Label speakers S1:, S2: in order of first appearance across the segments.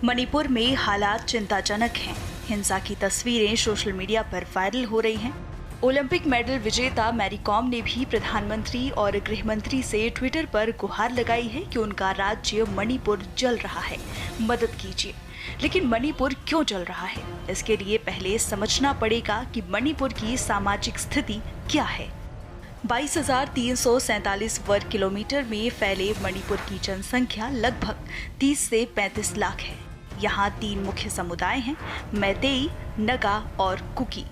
S1: मणिपुर में हालात चिंताजनक हैं। हिंसा की तस्वीरें सोशल मीडिया पर वायरल हो रही हैं। ओलंपिक मेडल विजेता मैरी कॉम ने भी प्रधानमंत्री और गृह मंत्री से ट्विटर पर गुहार लगाई है कि उनका राज्य मणिपुर जल रहा है, मदद कीजिए। लेकिन मणिपुर क्यों जल रहा है? इसके लिए पहले समझना पड़ेगा कि मणिपुर की सामाजिक स्थिति क्या है। 22,347 वर्ग किलोमीटर में फैले मणिपुर की जनसंख्या लगभग 30 से 35 लाख है। यहाँ 3 मुख्य समुदाय हैं, मैतेई, नगा और कुकी।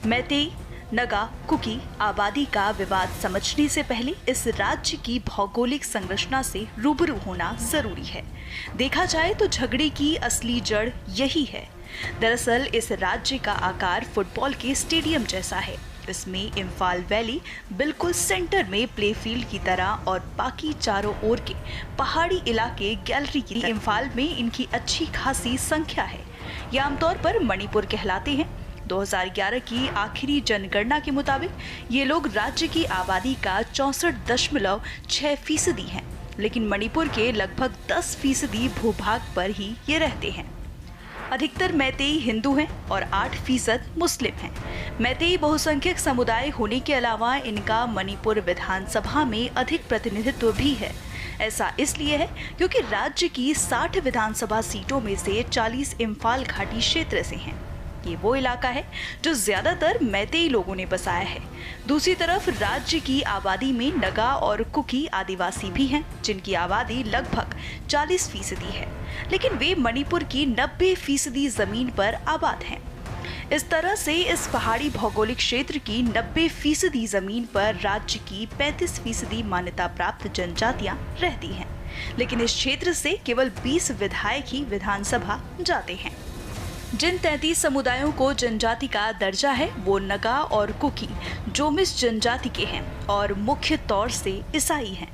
S1: मैतेई, नगा, कुकी आबादी का विवाद समझने से पहले इस राज्य की भौगोलिक संरचना से रूबरू होना जरूरी है। देखा जाए तो झगड़े की असली जड़ यही है। दरअसल इस राज्य का आकार फुटबॉल के स्टेडियम जैसा है। इसमें इम्फाल वैली बिल्कुल सेंटर में प्ले फील्ड की तरह और बाकी चारों ओर के पहाड़ी इलाके गैलरी की तरह। इम्फाल में इनकी अच्छी खासी संख्या है। ये आमतौर पर मणिपुर कहलाते हैं। 2011 की आखिरी जनगणना के मुताबिक ये लोग राज्य की आबादी का 64.6% हैं, लेकिन मणिपुर के लगभग 10% भूभाग पर ही ये रहते हैं। अधिकतर मैतेई हिंदू हैं और 8% मुस्लिम हैं। मैतेई बहुसंख्यक समुदाय होने के अलावा इनका मणिपुर विधानसभा में अधिक प्रतिनिधित्व भी है। ऐसा इसलिए है क्योंकि राज्य की 60 विधानसभा सीटों में से 40 इम्फाल घाटी क्षेत्र से हैं। ये वो इलाका है जो ज्यादातर मैतेई लोगों ने बसाया है। दूसरी तरफ राज्य की आबादी में नगा और कुकी आदिवासी भी हैं, जिनकी आबादी लगभग 40% है, लेकिन वे मणिपुर की 90% जमीन पर आबाद हैं। इस तरह से इस पहाड़ी भौगोलिक क्षेत्र की 90% जमीन पर राज्य की 35% मान्यता प्राप्त जनजातियां रहती हैं, लेकिन इस क्षेत्र से केवल 20 विधायक ही विधानसभा जाते हैं। जिन 33 समुदायों को जनजाति का दर्जा है वो नगा और कुकी जोमिस जनजाति के हैं और मुख्य तौर से ईसाई हैं।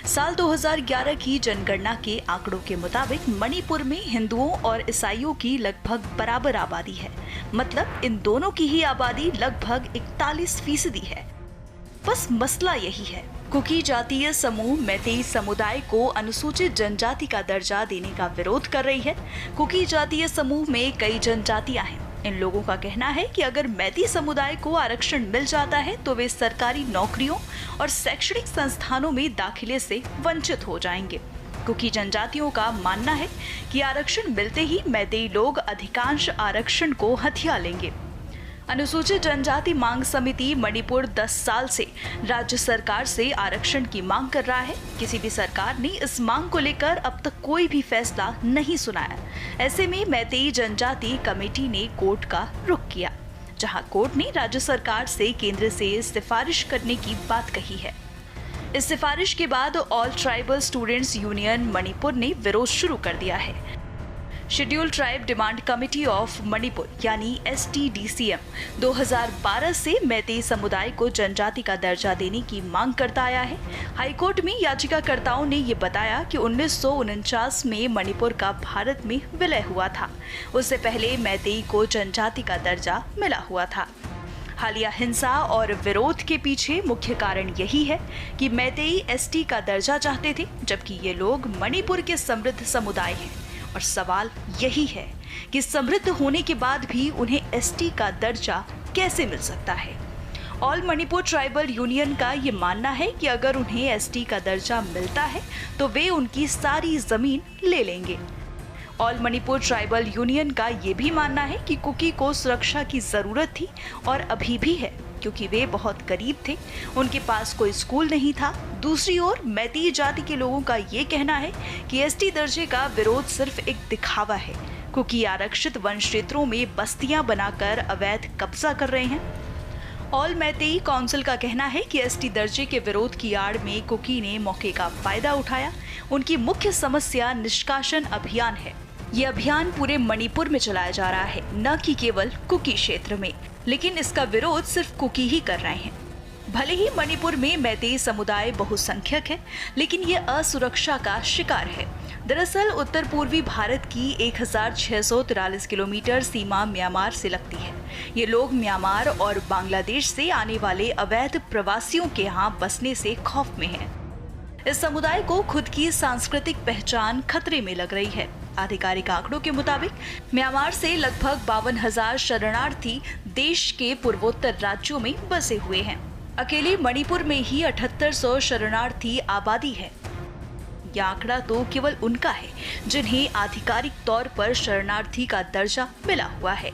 S1: साल 2011 की जनगणना के आंकड़ों के मुताबिक मणिपुर में हिंदुओं और ईसाइयों की लगभग बराबर आबादी है। मतलब इन दोनों की ही आबादी लगभग 41% है। बस मसला यही है, कुकी जातीय समूह मैतेई समुदाय को अनुसूचित जनजाति का दर्जा देने का विरोध कर रही है। कुकी जातीय समूह में कई जनजातियां हैं। इन लोगों का कहना है कि अगर मैतेई समुदाय को आरक्षण मिल जाता है तो वे सरकारी नौकरियों और शैक्षणिक संस्थानों में दाखिले से वंचित हो जाएंगे। कुकी जनजातियों का मानना है कि आरक्षण मिलते ही मैतेई लोग अधिकांश आरक्षण को हथिया लेंगे। अनुसूचित जनजाति मांग समिति मणिपुर 10 साल से राज्य सरकार से आरक्षण की मांग कर रहा है। किसी भी सरकार ने इस मांग को लेकर अब तक कोई भी फैसला नहीं सुनाया। ऐसे में मैतेई जनजाति कमेटी ने कोर्ट का रुख किया, जहां कोर्ट ने राज्य सरकार से केंद्र से सिफारिश करने की बात कही है। इस सिफारिश के बाद all tribal students union Manipur ने विरोध शुरू कर दिया है। Schedule tribe demand committee of Manipur यानी STDCM 2012 से मैतेई समुदाय को जनजाति का दर्जा देने की मांग करता आया है। हाईकोर्ट में याचिकाकर्ताओं ने ये बताया कि 1949 में मणिपुर का भारत में विलय हुआ था। उससे पहले मैतेई को जनजाति का दर्जा मिला हुआ था। हालिया हिंसा और विरोध के पीछे मुख्य कारण यही है कि मैतेई ST का दर्जा चाहते थे, जबकि ये लोग मणिपुर के समृद्ध समुदाय हैं। और सवाल यही है कि समृद्ध होने के बाद भी उन्हें ST का दर्जा कैसे मिल सकता है। ऑल मणिपुर ट्राइबल यूनियन का ये मानना है कि अगर उन्हें ST का दर्जा मिलता है तो वे उनकी सारी जमीन ले लेंगे। ऑल मणिपुर ट्राइबल यूनियन का ये भी मानना है कि कुकी को सुरक्षा की जरूरत थी और अभी भी है, क्योंकि वे बहुत गरीब थे, उनके पास कोई स्कूल नहीं था। दूसरी ओर मैतेई जाति के लोगों का ये कहना है कि ST दर्जे का विरोध सिर्फ एक दिखावा है। कुकी आरक्षित वन क्षेत्रों में बस्तियां बनाकर अवैध कब्जा कर रहे हैं। ऑल मैतेई काउंसिल का कहना है कि ST दर्जे के विरोध की आड़ में कुकी ने मौके का फायदा उठाया। उनकी मुख्य समस्या निष्कासन अभियान है। ये अभियान पूरे मणिपुर में चलाया जा रहा है, न कि केवल कुकी क्षेत्र में, लेकिन इसका विरोध सिर्फ कुकी ही कर रहे हैं। भले ही मणिपुर में मैतेई समुदाय बहुसंख्यक है, लेकिन ये असुरक्षा का शिकार है। दरअसल उत्तर पूर्वी भारत की 1643 किलोमीटर सीमा म्यांमार से लगती है। ये लोग म्यांमार और बांग्लादेश से आने वाले अवैध प्रवासियों के यहाँ बसने से खौफ में हैं। इस समुदाय को खुद की सांस्कृतिक पहचान खतरे में लग रही है। आधिकारिक आंकड़ों के मुताबिक म्यांमार से लगभग 52,000 शरणार्थी देश के पूर्वोत्तर राज्यों में बसे हुए हैं। अकेले मणिपुर में ही 7800 शरणार्थी आबादी है। यह आंकड़ा तो केवल उनका है जिन्हें आधिकारिक तौर पर शरणार्थी का दर्जा मिला हुआ है।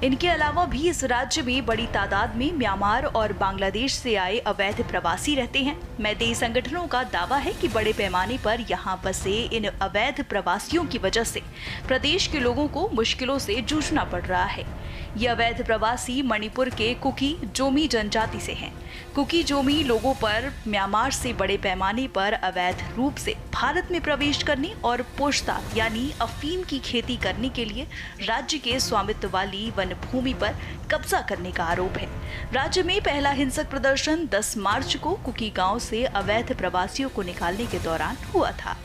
S1: इनके अलावा भी इस राज्य में बड़ी तादाद में म्यांमार और बांग्लादेश से आए अवैध प्रवासी रहते हैं। मैतेई संगठनों का दावा है कि बड़े पैमाने पर यहाँ बसे इन अवैध प्रवासियों की वजह से प्रदेश के लोगों को मुश्किलों से जूझना पड़ रहा है। ये अवैध प्रवासी मणिपुर के कुकी जोमी जनजाति से हैं। कुकी जोमी लोगों पर म्यांमार से बड़े पैमाने पर अवैध रूप से भारत में प्रवेश करने और पोश्ता यानी अफीम की खेती करने के लिए राज्य के स्वामित्व वाली वन भूमि पर कब्जा करने का आरोप है। राज्य में पहला हिंसक प्रदर्शन 10 मार्च को कुकी गांव से अवैध प्रवासियों को निकालने के दौरान हुआ था।